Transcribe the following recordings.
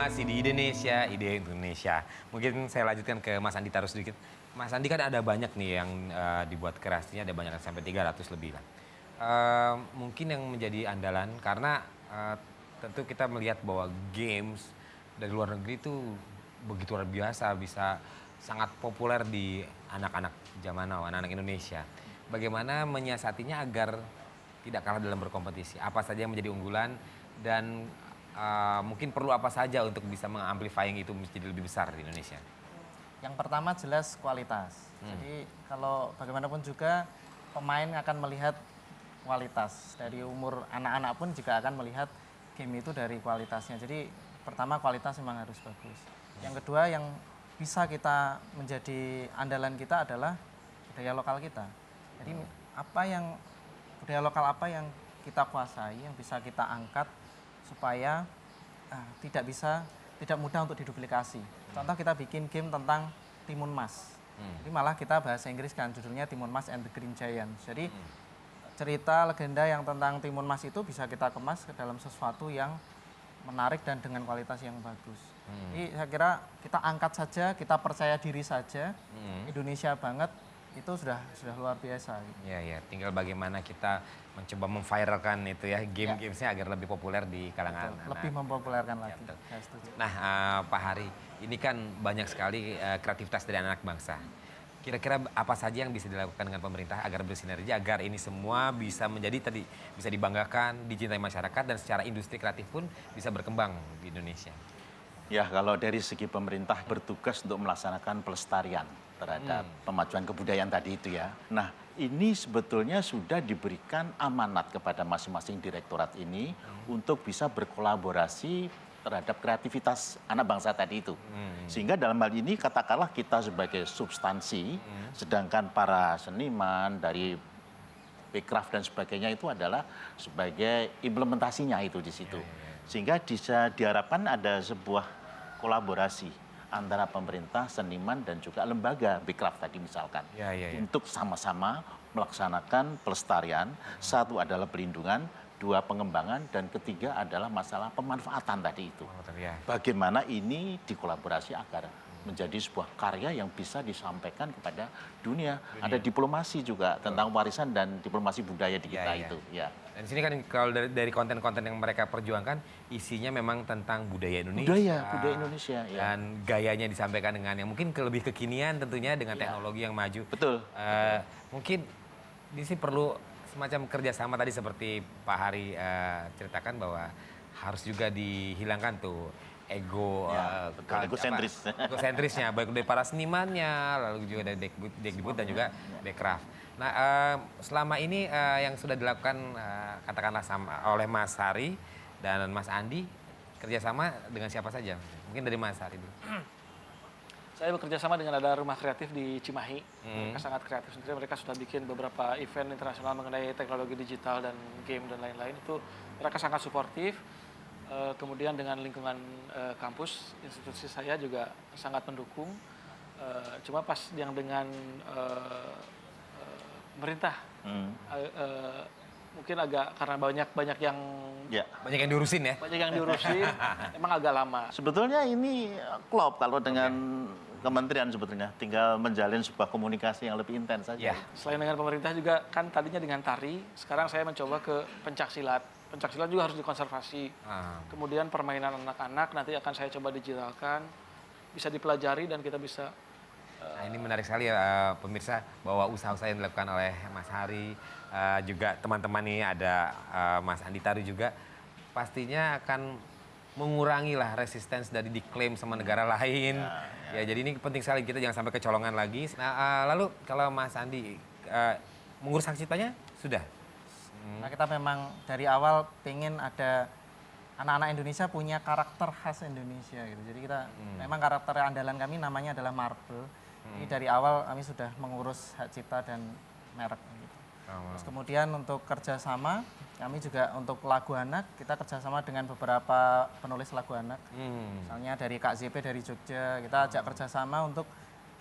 masih di Indonesia, ide Indonesia. Mungkin saya lanjutkan ke Mas Andi taruh sedikit. Mas Andi kan ada banyak nih yang dibuat kreasinya, ada banyak sampai 300 lebih lah. Mungkin yang menjadi andalan karena tentu kita melihat bahwa games dari luar negeri itu begitu luar biasa, bisa sangat populer di anak-anak zaman now, anak-anak Indonesia. Bagaimana menyiasatinya agar tidak kalah dalam berkompetisi? Apa saja yang menjadi unggulan dan mungkin perlu apa saja untuk bisa mengamplifying itu menjadi lebih besar di Indonesia? Yang pertama jelas kualitas. Jadi kalau bagaimanapun juga pemain akan melihat kualitas. Dari umur anak-anak pun juga akan melihat game itu dari kualitasnya. Jadi pertama kualitas memang harus bagus. Yang kedua yang bisa kita menjadi andalan kita adalah budaya lokal kita. Jadi budaya lokal apa yang kita kuasai, yang bisa kita angkat supaya tidak mudah untuk diduplikasi. Contoh kita bikin game tentang Timun Mas. Jadi malah kita bahasa Inggris kan judulnya Timun Mas and the Green Giant. Jadi cerita legenda yang tentang Timun Mas itu bisa kita kemas ke dalam sesuatu yang menarik dan dengan kualitas yang bagus. Jadi saya kira kita angkat saja, kita percaya diri saja, Indonesia banget itu sudah luar biasa. Ya, ya. Tinggal bagaimana kita mencoba memviralkan itu ya, game-gamesnya agar lebih populer di kalangan anak. Lebih mempopulerkan lagi. Ya, Saya setuju. nah, Pak Hari, ini kan banyak sekali kreativitas dari anak bangsa. Kira-kira apa saja yang bisa dilakukan dengan pemerintah agar bersinergi, agar ini semua bisa menjadi bisa dibanggakan, dicintai masyarakat, dan secara industri kreatif pun bisa berkembang di Indonesia? Ya, kalau dari segi pemerintah bertugas untuk melaksanakan pelestarian terhadap pemajuan kebudayaan tadi itu ya. Nah, ini sebetulnya sudah diberikan amanat kepada masing-masing direktorat ini untuk bisa berkolaborasi terhadap kreativitas anak bangsa tadi itu. Sehingga dalam hal ini katakanlah kita sebagai substansi, sedangkan para seniman dari backcraft dan sebagainya itu adalah sebagai implementasinya itu di situ. Sehingga bisa diharapkan ada sebuah kolaborasi antara pemerintah, seniman, dan juga lembaga backcraft tadi misalkan. Untuk sama-sama melaksanakan pelestarian. Satu adalah pelindungan, dua pengembangan, dan ketiga adalah masalah pemanfaatan tadi itu. Bagaimana ini dikolaborasi agar menjadi sebuah karya yang bisa disampaikan kepada dunia. Ada diplomasi juga tentang warisan dan diplomasi budaya di kita itu. Ya. Dan di sini kan kalau dari konten-konten yang mereka perjuangkan, isinya memang tentang budaya Indonesia. Budaya Indonesia. Ya. Dan gayanya disampaikan dengan yang mungkin lebih kekinian tentunya dengan teknologi yang maju. Betul. Mungkin di sini perlu semacam kerjasama tadi seperti Pak Hari ceritakan bahwa harus juga dihilangkan tuh egosentrisnya baik dari para senimannya, lalu juga dari Dekdikbud dan juga Bekraf. Nah, selama ini yang sudah dilakukan katakanlah oleh Mas Hari dan Mas Andi, kerjasama dengan siapa saja? Mungkin dari Mas Hari dulu. Saya bekerja sama dengan ada rumah kreatif di Cimahi. Mereka sangat kreatif sendiri. Mereka sudah bikin beberapa event internasional mengenai teknologi digital dan game dan lain-lain. Itu mereka sangat suportif. Kemudian dengan lingkungan kampus, institusi saya juga sangat mendukung. Cuma pas yang dengan pemerintah, mungkin agak karena banyak yang banyak yang diurusin ya. Banyak yang diurusin, emang agak lama. Sebetulnya ini klop kalau dengan kementerian sebetulnya, tinggal menjalin sebuah komunikasi yang lebih intens saja. Selain dengan pemerintah juga kan tadinya dengan tari, sekarang saya mencoba ke pencaksilat. Pencaksilat juga harus dikonservasi. Kemudian permainan anak-anak nanti akan saya coba digitalkan, bisa dipelajari dan kita bisa. Nah, ini menarik sekali ya pemirsa, bahwa usaha-usaha yang dilakukan oleh Mas Hari, juga teman-teman ini ada Mas Andi Taru juga, pastinya akan mengurangi lah resistance dari diklaim sama negara lain. Ya, jadi ini penting sekali, kita jangan sampai kecolongan lagi. Nah, lalu kalau Mas Andi mengurus hak ciptanya sudah? Nah, kita memang dari awal pengen ada anak-anak Indonesia punya karakter khas Indonesia gitu. Jadi kita memang karakter andalan kami namanya adalah Marble. Ini dari awal kami sudah mengurus hak cipta dan merek gitu. Terus kemudian untuk kerjasama kami juga untuk lagu anak kita kerjasama dengan beberapa penulis lagu anak. Misalnya dari Kak ZP dari Jogja kita ajak kerjasama untuk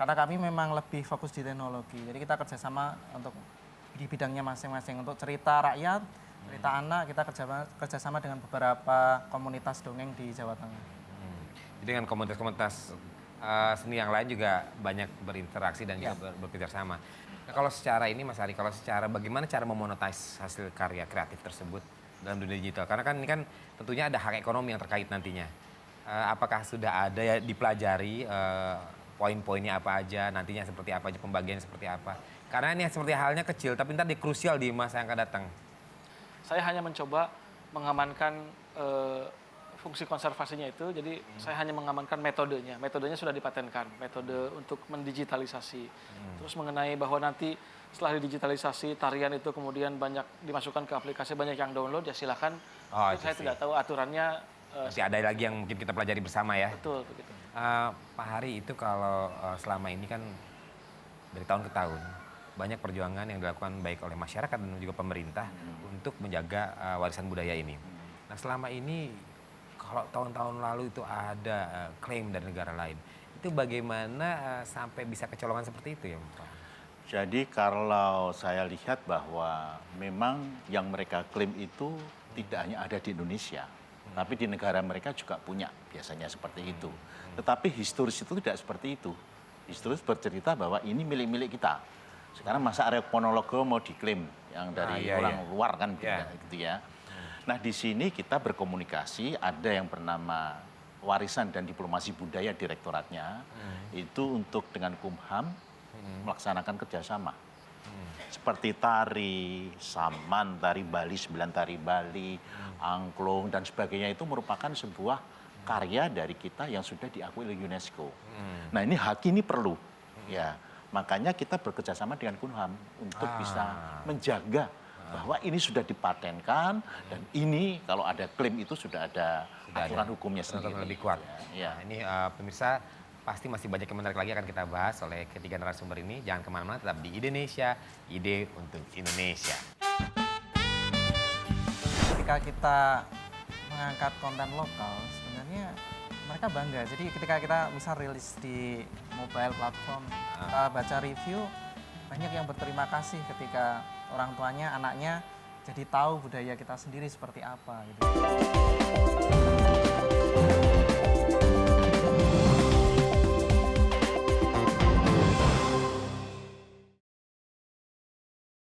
karena kami memang lebih fokus di teknologi. Jadi kita kerjasama untuk di bidangnya masing-masing untuk cerita rakyat, cerita anak kita kerjasama dengan beberapa komunitas dongeng di Jawa Tengah. Dengan komunitas-komunitas seni yang lain juga banyak berinteraksi dan juga bekerja sama. Nah, kalau secara ini Mas Ari, kalau secara bagaimana cara memonetize hasil karya kreatif tersebut dalam dunia digital? Karena kan ini kan tentunya ada hak ekonomi yang terkait nantinya. Apakah sudah ada ya dipelajari poin-poinnya apa aja, nantinya seperti apa aja, pembagian seperti apa? Karena ini seperti halnya kecil, tapi ntar dia krusial di masa yang akan datang. Saya hanya mencoba mengamankan fungsi konservasinya itu, jadi saya hanya mengamankan metodenya. Metodenya sudah dipatenkan, metode untuk mendigitalisasi. Terus mengenai bahwa nanti setelah didigitalisasi, tarian itu kemudian banyak dimasukkan ke aplikasi, banyak yang download, ya silakan. Oh, Itu saya itu sih. tidak tahu aturannya. Masih ada lagi yang mungkin kita pelajari bersama ya. Betul, begitu. Pak Hari, itu kalau selama ini kan dari tahun ke tahun banyak perjuangan yang dilakukan baik oleh masyarakat dan juga pemerintah untuk menjaga warisan budaya ini. Nah, selama ini kalau tahun-tahun lalu itu ada klaim dari negara lain, itu bagaimana sampai bisa kecolongan seperti itu ya Pak? Jadi kalau saya lihat bahwa memang yang mereka klaim itu tidak hanya ada di Indonesia, tapi di negara mereka juga punya biasanya seperti itu. Tetapi historis itu tidak seperti itu. Historis bercerita bahwa ini milik-milik kita. Sekarang masa Arya Ponorogo mau diklaim yang dari orang luar kan gitu ya. Nah di sini kita berkomunikasi, ada yang bernama Warisan dan Diplomasi Budaya Direktoratnya, itu untuk dengan Kumham melaksanakan kerjasama. Seperti tari, saman, tari Bali, 9 tari Bali, angklung, dan sebagainya itu merupakan sebuah karya dari kita yang sudah diakui oleh UNESCO. Nah ini hak ini perlu, ya makanya kita bekerjasama dengan Kumham untuk bisa menjaga bahwa ini sudah dipatenkan dan ini kalau ada klaim itu sudah ada aturan hukumnya sendiri. Lebih kuat. Ya. Nah, ini pemirsa pasti masih banyak yang menarik lagi akan kita bahas oleh ketiga narasumber ini. Jangan kemana-mana, tetap di Indonesia, ide untuk Indonesia. Ketika kita mengangkat konten lokal, sebenarnya mereka bangga. Jadi ketika kita misal rilis di mobile platform, kita baca review, banyak yang berterima kasih ketika orang tuanya, anaknya jadi tahu budaya kita sendiri seperti apa gitu.